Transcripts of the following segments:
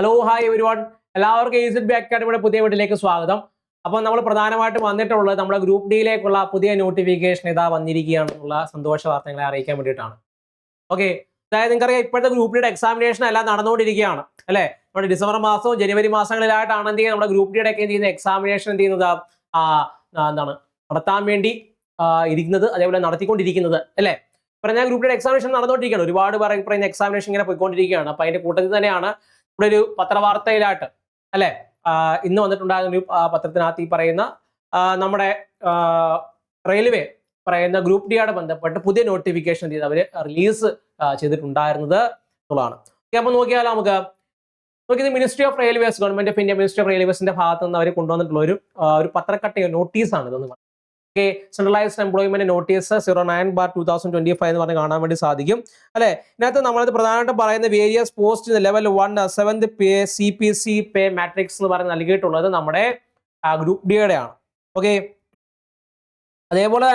Hello hi everyone, എല്ലാവർക്കും EasyBit അക്കാഡമിയുടെ പുതിയ വീട്ടിലേക്ക് സ്വാഗതം. അപ്പോൾ നമ്മൾ പ്രധാനമായിട്ടും വന്നിട്ടുള്ളത് നമ്മുടെ ഗ്രൂപ്പ് ഡിയിലേക്കുള്ള പുതിയ നോട്ടിഫിക്കേഷൻ ഇതാ വന്നിരിക്കുകയാണെന്നുള്ള സന്തോഷ വാർത്തകളെ അറിയിക്കാൻ വേണ്ടിയിട്ടാണ്. ഓക്കെ, അതായത് നിങ്ങൾക്കറിയാം ഇപ്പോഴത്തെ ഗ്രൂപ്പ് ഡിയുടെ എക്സാമിനേഷൻ എല്ലാം നടന്നുകൊണ്ടിരിക്കുകയാണ് അല്ലേ. നമ്മുടെ ഡിസംബർ മാസവും ജനുവരി മാസങ്ങളിലായിട്ടാണ് എന്ത് ചെയ്യുന്നത്, നമ്മുടെ ഗ്രൂപ്പ് ഡിയുടെ ഒക്കെ എന്ത് ചെയ്യുന്നത് എക്സാമിനേഷൻ എന്ത് ചെയ്യുന്നത് എന്താണ് നടത്താൻ വേണ്ടി ഇരിക്കുന്നത്, അതേപോലെ നടത്തിക്കൊണ്ടിരിക്കുന്നത് അല്ലേ. പറഞ്ഞാൽ ഗ്രൂപ്പ് ഡിയുടെ എക്സാമിനേഷൻ നടന്നുകൊണ്ടിരിക്കുകയാണ്. ഒരുപാട് പറയുന്ന എക്സാമിനേഷൻ ഇങ്ങനെ പോയിക്കൊണ്ടിരിക്കുകയാണ്. അപ്പൊ അതിന്റെ കൂട്ടത്തിൽ തന്നെയാണ് ഇവിടെ ഒരു പത്രവാർത്തയിലായിട്ട് അല്ലെ ഇന്ന് വന്നിട്ടുണ്ടാകുന്ന ഒരു പത്രത്തിനകത്ത് ഈ പറയുന്ന നമ്മുടെ റെയിൽവേ പറയുന്ന ഗ്രൂപ്പ് ഡിയോട് ബന്ധപ്പെട്ട് പുതിയ നോട്ടിഫിക്കേഷൻ ചെയ്ത് അവർ റിലീസ് ചെയ്തിട്ടുണ്ടായിരുന്നത് എന്നുള്ളതാണ്. അപ്പൊ നോക്കിയാൽ നമുക്ക് നോക്കിയത് ministry of railways, government of India ministry ഓഫ് റെയിൽവേസിന്റെ ഭാഗത്ത് നിന്ന് അവർ കൊണ്ടുവന്നിട്ടുള്ള ഒരു പത്രക്കട്ട നോട്ടീസാണ് ഇതെന്ന് പറയുന്നത്. സെൻട്രലൈസ്ഡ് എംപ്ലോയ്മെന്റ് നോട്ടീസ് 09/2025 എന്ന് പറഞ്ഞ് കാണാൻ വേണ്ടി സാധിക്കും അല്ലെ. ഇതിനകത്ത് നമ്മളത് പ്രധാനമായിട്ടും പറയുന്ന various post level 1 7th CPC പേ മാട്രിക്സ് എന്ന് പറഞ്ഞ് നൽകിയിട്ടുള്ളത് നമ്മുടെ ഗ്രൂപ്പ് ഡിയുടെ ആണ്. ഓക്കെ, അതേപോലെ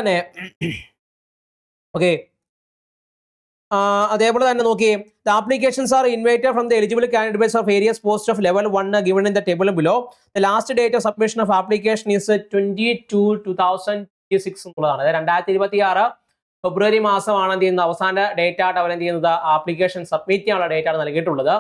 തന്നെ നോക്കിയേ, the applications are invited from the eligible candidates of various posts of level 1 given in the table below. The last date of submission of application is 22/2026 എന്നുള്ളതാണ്. 2026 ഫെബ്രുവരി മാസമാണ് എന്ത് ചെയ്യുന്നത് അവസാന ഡേറ്റ് ആയിട്ട് അവർ എന്ത് ചെയ്യുന്നത് ആപ്ലിക്കേഷൻ സബ്മിറ്റ് ചെയ്യാനുള്ള ഡേറ്റ് ആണ് നൽകിയിട്ടുള്ളത്.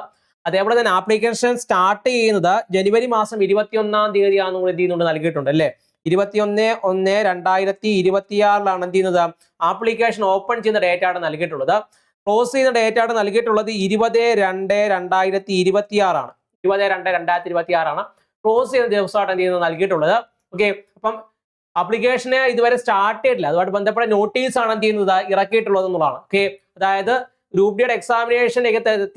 അതേപോലെ തന്നെ ആപ്ലിക്കേഷൻ സ്റ്റാർട്ട് ചെയ്യുന്നത് ജനുവരി മാസം 21-ാം തീയതിയാണെന്ന് എന്ത് ചെയ്യുന്നുണ്ട് നൽകിയിട്ടുണ്ട് അല്ലേ. 21/1/2026 എന്ത് ചെയ്യുന്നത് ആപ്ലിക്കേഷൻ ഓപ്പൺ ചെയ്യുന്ന ഡേറ്റ് ആണ് നൽകിയിട്ടുള്ളത്. ക്ലോസ് ചെയ്യുന്ന ഡേറ്റ് ആണ് നൽകിയിട്ടുള്ളത് 20/2/2026 ആണ്. 20/2/2026 ക്ലോസ് ചെയ്യുന്ന ദിവസമായിട്ട് എന്ത് ചെയ്യുന്നത് നൽകിയിട്ടുള്ളത്. ഓക്കെ, അപ്പം ആപ്ലിക്കേഷന് ഇതുവരെ സ്റ്റാർട്ട് ചെയ്തിട്ടില്ല, അതുമായിട്ട് ബന്ധപ്പെട്ട നോട്ടീസ് ആണ് എന്ത് ചെയ്യുന്നത് ഇറക്കിയിട്ടുള്ളത് എന്നുള്ളതാണ്. ഓക്കെ, അതായത് ഗ്രൂപ്പ് ഡിയുടെ എക്സാമിനേഷൻ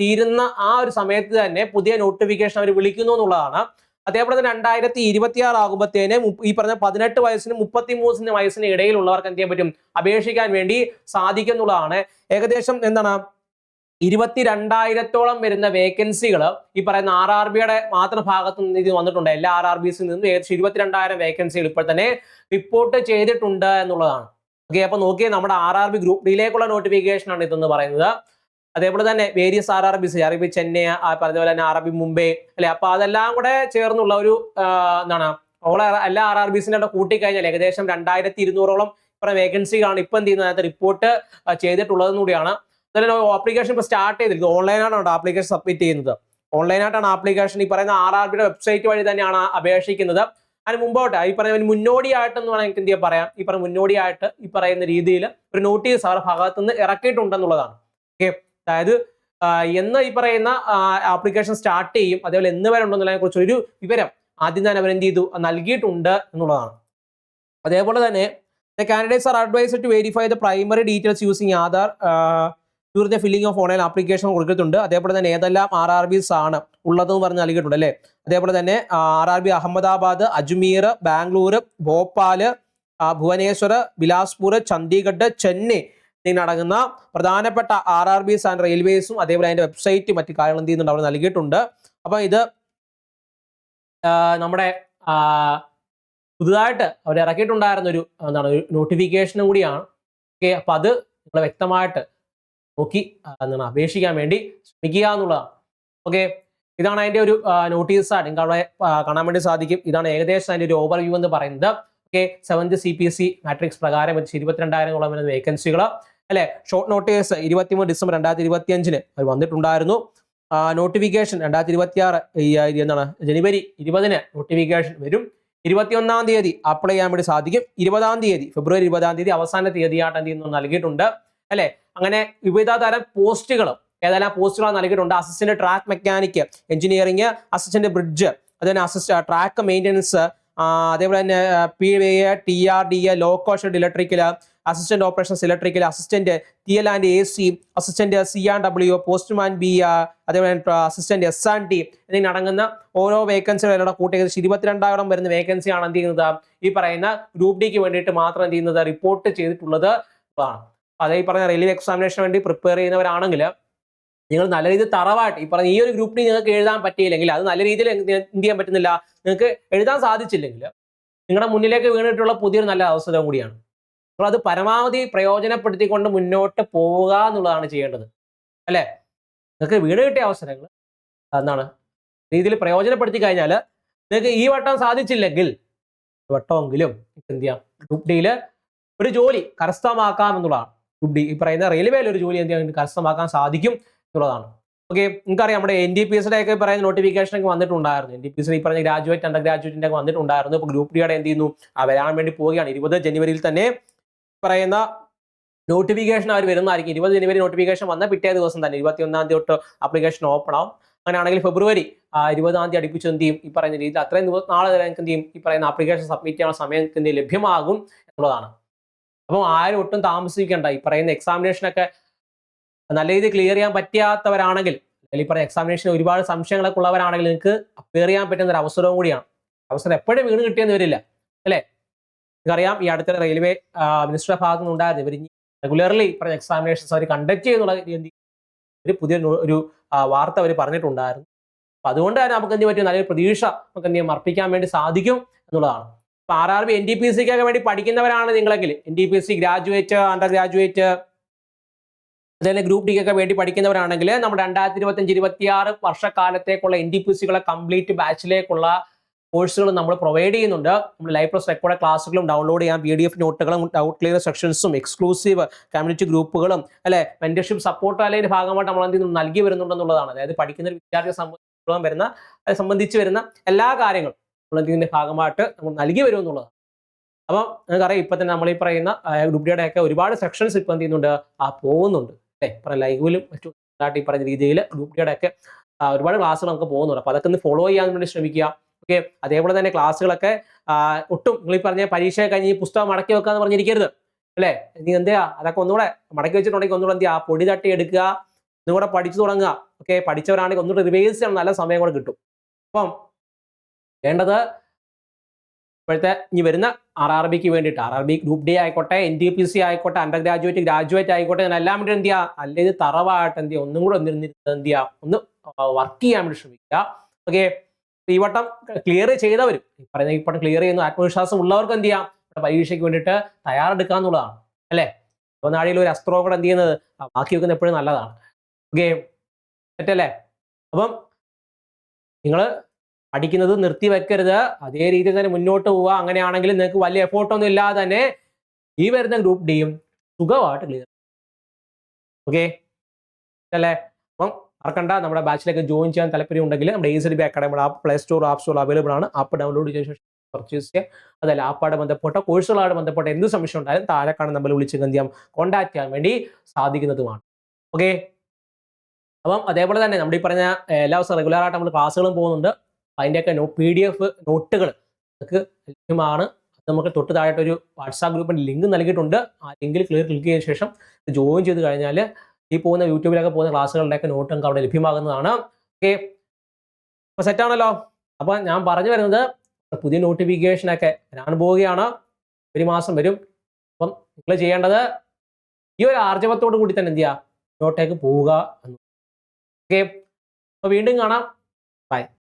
തീരുന്ന ആ ഒരു സമയത്ത് തന്നെ പുതിയ നോട്ടിഫിക്കേഷൻ അവർ വിളിക്കുന്നു എന്നുള്ളതാണ്. അതേപോലെ തന്നെ 2026 ആകുമ്പോഴത്തേന് ഈ പറഞ്ഞ 18 വയസ്സിനും 33 വയസ്സിന് ഇടയിലുള്ളവർക്ക് എന്ത് ചെയ്യാൻ പറ്റും, അപേക്ഷിക്കാൻ വേണ്ടി സാധിക്കും എന്നുള്ളതാണ്. ഏകദേശം എന്താണ് 22,000-ഓളം വരുന്ന വേക്കൻസികൾ ഈ പറയുന്ന RRBയുടെ മാത്രം ഭാഗത്ത് നിന്ന് ഇത് വന്നിട്ടുണ്ട്. എല്ലാ RRBസിൽ നിന്നും ഏകദേശം 22,000 വേക്കൻസികൾ ഇപ്പോൾ തന്നെ റിപ്പോർട്ട് ചെയ്തിട്ടുണ്ട് എന്നുള്ളതാണ്. ഓക്കെ, അപ്പൊ നോക്കിയേ, നമ്മുടെ RRB ഗ്രൂപ്പ് ഡിയിലേക്കുള്ള നോട്ടിഫിക്കേഷൻ ആണ് ഇതെന്ന് പറയുന്നത്. അതേപോലെ തന്നെ വേരിയസ് RRBs, RRB ചെന്നൈ, പറഞ്ഞ തന്നെ RRB മുംബൈ അല്ലെ. അപ്പൊ അതെല്ലാം കൂടെ ചേർന്നുള്ള ഒരു എന്താണ് എല്ലാ RRBസിന്റെ കൂട്ടിക്കഴിഞ്ഞാൽ ഏകദേശം 2,200-ഓളം വേക്കൻസികളാണ് ഇപ്പൊ എന്ത് ചെയ്യുന്നത് റിപ്പോർട്ട് ചെയ്തിട്ടുള്ളതെന്ന് കൂടിയാണ്. അതുപോലെ ആപ്ലിക്കേഷൻ ഇപ്പൊ സ്റ്റാർട്ട് ചെയ്തിരിക്കുന്നത് ഓൺലൈനായിട്ടാണ് ആപ്ലിക്കേഷൻ സബ്മിറ്റ് ചെയ്യുന്നത്. ഓൺലൈനായിട്ടാണ് ആപ്ലിക്കേഷൻ ഈ പറയുന്ന RRBയുടെ വെബ്സൈറ്റ് വഴി തന്നെയാണ് അപേക്ഷിക്കുന്നത്. അതിന് മുമ്പോട്ട് ഈ പറയുന്ന മുന്നോടിയായിട്ടെന്ന് വേണമെങ്കിൽ എന്ത് പറയാം, ഈ പറയുന്ന മുന്നോടിയായിട്ട് ഈ പറയുന്ന രീതിയിൽ ഒരു നോട്ടീസ് അവരുടെ ഭാഗത്തു നിന്ന് ഇറക്കിയിട്ടുണ്ടെന്നുള്ളതാണ്. ഓക്കെ, അതായത് എന്ന് ഈ പറയുന്ന ആപ്ലിക്കേഷൻ സ്റ്റാർട്ട് ചെയ്യും, അതേപോലെ എന്ന് വരെ ഉണ്ടെന്നുള്ളതിനെ കുറിച്ച് ഒരു വിവരം ആദ്യം തന്നെ അവർ എന്ത് ചെയ്തു നൽകിയിട്ടുണ്ട് എന്നുള്ളതാണ്. അതേപോലെ തന്നെ the candidates are advised to verify the primary details using Aadhaar during the filling of online application കൊടുത്തിട്ടുണ്ട്. അതേപോലെ തന്നെ ഏതെല്ലാം RRBs ആണ് ഉള്ളതെന്ന് പറഞ്ഞ് നൽകിയിട്ടുണ്ട് അല്ലേ. അതേപോലെ തന്നെ RRB അഹമ്മദാബാദ്, അജ്മീർ, ബാംഗ്ലൂർ, ഭോപ്പാൽ, ഭുവനേശ്വർ, ബിലാസ്പൂർ, ചണ്ഡീഗഡ്, ചെന്നൈ അടങ്ങുന്ന പ്രധാനപ്പെട്ട RRBs ആൻഡ് റെയിൽവേസും അതേപോലെ അതിന്റെ വെബ്സൈറ്റ് മറ്റു കാര്യങ്ങൾ എന്ത് ചെയ്യുന്നുണ്ട് അവർ നൽകിയിട്ടുണ്ട്. അപ്പൊ ഇത് നമ്മുടെ പുതുതായിട്ട് അവർ ഇറക്കിയിട്ടുണ്ടായിരുന്ന ഒരു ഒരു നോട്ടിഫിക്കേഷനും കൂടിയാണ്. ഓക്കെ, അപ്പൊ അത് നിങ്ങൾ വ്യക്തമായിട്ട് നോക്കി അപേക്ഷിക്കാൻ വേണ്ടി ശ്രമിക്കുക എന്നുള്ളതാണ്. ഓക്കെ, ഇതാണ് അതിന്റെ ഒരു നോട്ടീസായിട്ട് നിങ്ങൾക്ക് അവിടെ കാണാൻ വേണ്ടി സാധിക്കും. ഇതാണ് ഏകദേശം അതിന്റെ ഒരു ഓവർവ്യൂ എന്ന് പറയുന്നത്. ഓക്കെ, 7th CPC മാട്രിക്സ് പ്രകാരം 22,000-ഓളം വരുന്ന വേക്കൻസികൾ അല്ലെ. ഷോർട്ട് നോട്ടീസ് 23 ഡിസംബർ 2025 അവർ വന്നിട്ടുണ്ടായിരുന്നു. നോട്ടിഫിക്കേഷൻ 2026 ജനുവരി 20 നോട്ടിഫിക്കേഷൻ വരും. 21-ാം തീയതി അപ്ലൈ ചെയ്യാൻ വേണ്ടി സാധിക്കും. 20-ാം തീയതി ഫെബ്രുവരി 20-ാം തീയതി അവസാന തീയതിയായിട്ട് എന്ത് ചെയ്യുന്നു നൽകിയിട്ടുണ്ട് അല്ലെ. അങ്ങനെ വിവിധ തരം പോസ്റ്റുകൾ ഏതെല്ലാം പോസ്റ്റുകൾ നൽകിയിട്ടുണ്ട്. Assistant track mechanic engineering, assistant bridge, അതുപോലെ ട്രാക്ക് മെയിൻ്റനൻസ്, അതേപോലെ തന്നെ PVA, TRDA, loco shed electrical, assistant operations electrical, assistant TL and AC, assistant C&W, postman B, അതേപോലെ അസിസ്റ്റന്റ് S&T എന്നിങ്ങനെ അടങ്ങുന്ന ഓരോ വേക്കൻസികളും കൂട്ടി 22,000 വരുന്ന വേക്കൻസിയാണ് എന്ത് ചെയ്യുന്നത് ഈ പറയുന്ന ഗ്രൂപ്പ് ഡിക്ക് വേണ്ടിയിട്ട് മാത്രം എന്ത് ചെയ്യുന്നത് റിപ്പോർട്ട് ചെയ്തിട്ടുള്ളത് ആണ്. അതേ ഈ പറഞ്ഞ റെയിൽവേ എക്സാമിനേഷന് വേണ്ടി പ്രിപ്പയർ ചെയ്യുന്നവരാണെങ്കിൽ നിങ്ങൾ നല്ല രീതിയിൽ തറവായിട്ട് ഈ പറഞ്ഞ ഈ ഒരു ഗ്രൂപ്പ് ഡി നിങ്ങൾക്ക് എഴുതാൻ പറ്റിയില്ലെങ്കിൽ, അത് നല്ല രീതിയിൽ എന്ത് ചെയ്യാൻ പറ്റുന്നില്ല, നിങ്ങൾക്ക് എഴുതാൻ സാധിച്ചില്ലെങ്കിൽ നിങ്ങളുടെ മുന്നിലേക്ക് വീണിട്ടുള്ള പുതിയൊരു നല്ല അവസരം കൂടിയാണ്. അപ്പോൾ അത് പരമാവധി പ്രയോജനപ്പെടുത്തിക്കൊണ്ട് മുന്നോട്ട് പോവുക എന്നുള്ളതാണ് ചെയ്യേണ്ടത് അല്ലേ. നിങ്ങൾക്ക് വീട് കിട്ടിയ അവസരങ്ങൾ രീതിയിൽ പ്രയോജനപ്പെടുത്തി കഴിഞ്ഞാൽ നിങ്ങൾക്ക് ഈ വട്ടം സാധിച്ചില്ലെങ്കിൽ വട്ടമെങ്കിലും എന്ത് ചെയ്യാം, ഗ്രൂപ്പ് ഡിയിൽ ഒരു ജോലി കരസ്ഥമാക്കാം എന്നുള്ളതാണ്. ഗ്രൂപ്പ് ഡി ഈ പറയുന്ന റെയിൽവേയിൽ ഒരു ജോലി എന്ത് ചെയ്യാൻ കരസ്ഥമാക്കാൻ സാധിക്കും എന്നുള്ളതാണ്. ഓക്കെ, നിങ്ങൾക്കറിയാം നമ്മുടെ NTPSC ഒക്കെ പറയുന്ന നോട്ടിഫിക്കേഷൻ ഒക്കെ വന്നിട്ടുണ്ടായിരുന്നു. NTPSC ഈ പറഞ്ഞ ഗ്രാജുവേറ്റ് അണ്ടർ ഗ്രാജുവേറ്റിന്റെ ഒക്കെ വന്നിട്ടുണ്ടായിരുന്നു. ഇപ്പോൾ ഗ്രൂപ്പ് ഡിയുടെ എന്ത് ചെയ്യുന്നു, വരാൻ വേണ്ടി പോവുകയാണ്. 20 ജനുവരിയിൽ തന്നെ പറയുന്ന നോട്ടിഫിക്കേഷൻ അവർ വരുന്നതായിരിക്കും. 20 ജനുവരി നോട്ടിഫിക്കേഷൻ വന്ന പിറ്റേ ദിവസം തന്നെ 21-ാം തീയതി തൊട്ട് ആപ്ലിക്കേഷൻ ഓപ്പൺ ആവും. അങ്ങനെയാണെങ്കിൽ ഫെബ്രുവരി 20-ാം തീയതി അടുപ്പിച്ച് എന്ത് ചെയ്യും, ഈ പറയുന്ന രീതിയിൽ അത്രയും ദിവസം നാളെ വരെ എന്ത് ചെയ്യും, ഈ പറയുന്ന ആപ്ലിക്കേഷൻ സബ്മിറ്റ് ചെയ്യാനുള്ള സമയം എന്ത് ലഭ്യമാകും എന്നുള്ളതാണ്. അപ്പോൾ ആരും ഒട്ടും താമസിക്കേണ്ട. ഈ പറയുന്ന എക്സാമിനേഷനൊക്കെ നല്ല രീതിയിൽ ക്ലിയർ ചെയ്യാൻ പറ്റാത്തവരാണെങ്കിൽ, അല്ലെങ്കിൽ ഈ പറയുന്ന എക്സാമിനേഷൻ ഒരുപാട് സംശയങ്ങളൊക്കെ ഉള്ളവരാണെങ്കിൽ നിങ്ങൾക്ക് അപ്പിയർ ചെയ്യാൻ പറ്റുന്ന ഒരു അവസരവും കൂടിയാണ്. അവസരം എപ്പോഴും വീണ് കിട്ടിയെന്ന് വരില്ല അല്ലേ. നിങ്ങൾക്കറിയാം ഈ അടുത്ത റെയിൽവേ മിനിസ്റ്ററുടെ ഭാഗത്തു നിന്നുണ്ടായിരുന്നു ഇവർ റെഗുലർലി പറഞ്ഞ എക്സാമിനേഷൻസ് അവർ കണ്ടക്ട് ചെയ്യുന്നുള്ള ഒരു പുതിയ ഒരു വാർത്ത അവർ പറഞ്ഞിട്ടുണ്ടായിരുന്നു. അപ്പൊ അതുകൊണ്ട് തന്നെ നമുക്ക് എന്ത് പറ്റും, നല്ലൊരു പ്രതീക്ഷ നമുക്ക് എന്ത് ചെയ്യാം അർപ്പിക്കാൻ വേണ്ടി സാധിക്കും എന്നുള്ളതാണ്. ഇപ്പൊ RRB NTPSC ഒക്കെ വേണ്ടി പഠിക്കുന്നവരാണ് നിങ്ങളെങ്കിൽ, NTPSC ഗ്രാജുവേറ്റ് അണ്ടർ ഗ്രാജുവേറ്റ് അതുപോലെ ഗ്രൂപ്പ് ഡി ഒക്കെ വേണ്ടി പഠിക്കുന്നവരാണെങ്കിൽ നമ്മുടെ 2025-26 വർഷക്കാലത്തേക്കുള്ള NTPSCകളെ കംപ്ലീറ്റ് ബാച്ചിലേക്കുള്ള കോഴ്സുകൾ നമ്മൾ പ്രൊവൈഡ് ചെയ്യുന്നുണ്ട്. നമ്മൾ ലൈവ് പ്ലസ് റെക്കോർഡ് ക്ലാസ്സുകളും ഡൗൺലോഡ് ചെയ്യാം, PDF നോട്ടുകളും ഡൗട്ട് ക്ലിയർ സെക്ഷൻസും എക്സ്ക്ലൂസീവ് കമ്മ്യൂണിറ്റി ഗ്രൂപ്പുകളും അല്ലെ മെന്റർഷിപ്പ് സപ്പോർട്ട് അല്ലെങ്കിൽ ഭാഗമായിട്ട് നമ്മൾ എന്ത് ചെയ്യുന്നു നൽകി വരുന്നുണ്ടെന്നുള്ളതാണ്. അതായത് പഠിക്കുന്ന ഒരു വിദ്യാർത്ഥിയെ സംബന്ധിച്ച് വരുന്ന എല്ലാ കാര്യങ്ങളും നമ്മൾ ഇതിന്റെ ഭാഗമായിട്ട് നമ്മൾ നൽകി വരും എന്നുള്ളതാണ്. അപ്പം നിങ്ങൾക്കറിയാം ഇപ്പൊ തന്നെ നമ്മൾ ഈ പറയുന്ന ഗ്രൂപ്പ് ഡിയുടെ ഒക്കെ ഒരുപാട് സെക്ഷൻസ് ഇപ്പൊ എന്ത് ചെയ്യുന്നുണ്ട് പോകുന്നുണ്ട് അല്ലെ. ഇപ്പം ലൈവിലും മറ്റും ഈ പറയുന്ന രീതിയിൽ ഗ്രൂപ്പ് ഡിയുടെ ഒക്കെ ഒരുപാട് ക്ലാസ്സുകൾ നമുക്ക് പോകുന്നുണ്ട്. അപ്പൊ അതൊക്കെ ഒന്ന് ഫോളോ ചെയ്യാൻ വേണ്ടി ശ്രമിക്കുക. ഓക്കെ, അതേപോലെ തന്നെ ക്ലാസ്സുകളൊക്കെ ഒട്ടും നിങ്ങൾ ഈ പറഞ്ഞ പരീക്ഷ കഴിഞ്ഞ് ഈ പുസ്തകം മടക്കി വെക്കാന്ന് പറഞ്ഞിരിക്കരുത് അല്ലേ. നീ എന്തെയാ അതൊക്കെ ഒന്നുകൂടെ മടക്കി വെച്ചിട്ടുണ്ടെങ്കിൽ ഒന്നുകൂടെ എന്ത് ചെയ്യുക, പൊടി തട്ടി എടുക്കുക, ഒന്നുകൂടെ പഠിച്ചു തുടങ്ങുക. ഓക്കെ, പഠിച്ചവരാണെങ്കിൽ ഒന്നുകൂടെ റിവൈസ് ചെയ്യാൻ നല്ല സമയം കൂടെ കിട്ടും. അപ്പം വേണ്ടത് ഇപ്പോഴത്തെ ഇനി വരുന്ന RRBക്ക് വേണ്ടിയിട്ട് RRB ഗ്രൂപ്പ് ഡി ആയിക്കോട്ടെ, NTPSC ആയിക്കോട്ടെ, അണ്ടർ ഗ്രാജുവേറ്റ് ആയിക്കോട്ടെ, എല്ലാം വേണ്ടി എന്ത് ചെയ്യുക, അല്ലെങ്കിൽ തറവായിട്ട് എന്ത് ചെയ്യുക, ഒന്നും കൂടെ എന്ത് ചെയ്യുക, ഒന്ന് വർക്ക് ചെയ്യാൻ വേണ്ടി ശ്രമിക്കുക. ഓക്കെ, ഈ വട്ടം ക്ലിയർ ചെയ്തവരും ഈ പറയുന്ന ഈ വട്ടം ക്ലിയർ ചെയ്യുന്ന ആത്മവിശ്വാസം ഉള്ളവർക്ക് എന്ത് ചെയ്യാം, പരീക്ഷയ്ക്ക് വേണ്ടിയിട്ട് തയ്യാറെടുക്കുക എന്നുള്ളതാണ് അല്ലേ. അപ്പോൾ നാഴിയിൽ ഒരു അസ്ത്രവും കൂടെ എന്ത് ചെയ്യുന്നത് ബാക്കി വെക്കുന്നത് എപ്പോഴും നല്ലതാണ്. ഓക്കെ, തെറ്റല്ലേ. അപ്പം നിങ്ങൾ പഠിക്കുന്നത് നിർത്തി വെക്കരുത്, അതേ രീതിയിൽ തന്നെ മുന്നോട്ട് പോവുക. അങ്ങനെയാണെങ്കിൽ നിങ്ങൾക്ക് വലിയ എഫോർട്ടൊന്നും ഇല്ലാതെ തന്നെ ഈ വരുന്ന ഗ്രൂപ്പ് ഡിയും സുഖമായിട്ട് ക്ലിയർ. ഓക്കെ അല്ലേ. അപ്പം മറക്കണ്ട, നമ്മുടെ ബാച്ചിലേക്ക് ജോയിൻ ചെയ്യാൻ താല്പര്യം ഉണ്ടെങ്കിൽ നമ്മുടെ EZB അക്കാഡമിയുടെ app play store app store available ആണ്. ആപ്പ് ഡൗൺലോഡ് ചെയ്ത ശേഷം പർച്ചേസ് ചെയ്യാം. അതല്ല ആപ്പായിട്ട് ബന്ധപ്പെട്ട കോഴ്സുകളായിട്ട് ബന്ധപ്പെട്ട എന്ത് സംശയം ഉണ്ടായാലും താഴെ കാണുന്ന നമ്പറിൽ വിളിച്ച് എന്ത് ചെയ്യാം, കോൺടാക്ട് ചെയ്യാൻ വേണ്ടി സാധിക്കുന്നതുമാണ്. ഓക്കെ, അപ്പം അതേപോലെ തന്നെ നമ്മുടെ ഈ പറഞ്ഞ എല്ലാ ദിവസവും റെഗുലറായിട്ട് നമ്മൾ ക്ലാസ്സുകളും പോകുന്നുണ്ട്. അതിൻ്റെയൊക്കെ PDF നോട്ടുകൾ നമുക്ക് ലഭ്യമാണ്. നമുക്ക് തൊട്ട് താഴായിട്ട് ഒരു വാട്സാപ്പ് ഗ്രൂപ്പിന്റെ ലിങ്ക് നൽകിയിട്ടുണ്ട്. ആ ലിങ്കിൽ ക്ലിക്ക് ചെയ്ത ശേഷം ജോയിൻ ചെയ്ത് കഴിഞ്ഞാൽ ഈ പോകുന്ന യൂട്യൂബിലൊക്കെ പോകുന്ന ക്ലാസ്സുകളുടെയൊക്കെ നോട്ട് നമുക്ക് അവിടെ ലഭ്യമാകുന്നതാണ്. ഓക്കെ, അപ്പോൾ സെറ്റാണല്ലോ. അപ്പോൾ ഞാൻ പറഞ്ഞു വരുന്നത് പുതിയ നോട്ടിഫിക്കേഷനൊക്കെ വരാൻ പോവുകയാണ്, ഒരു മാസം വരും. അപ്പം നിങ്ങൾ ചെയ്യേണ്ടത് ഈ ഒരു ആർജവത്തോടു കൂടി തന്നെ എന്ത് ചെയ്യുക, നോട്ടേക്ക് പോവുക. ഓക്കെ, അപ്പോൾ വീണ്ടും കാണാം. ബൈ.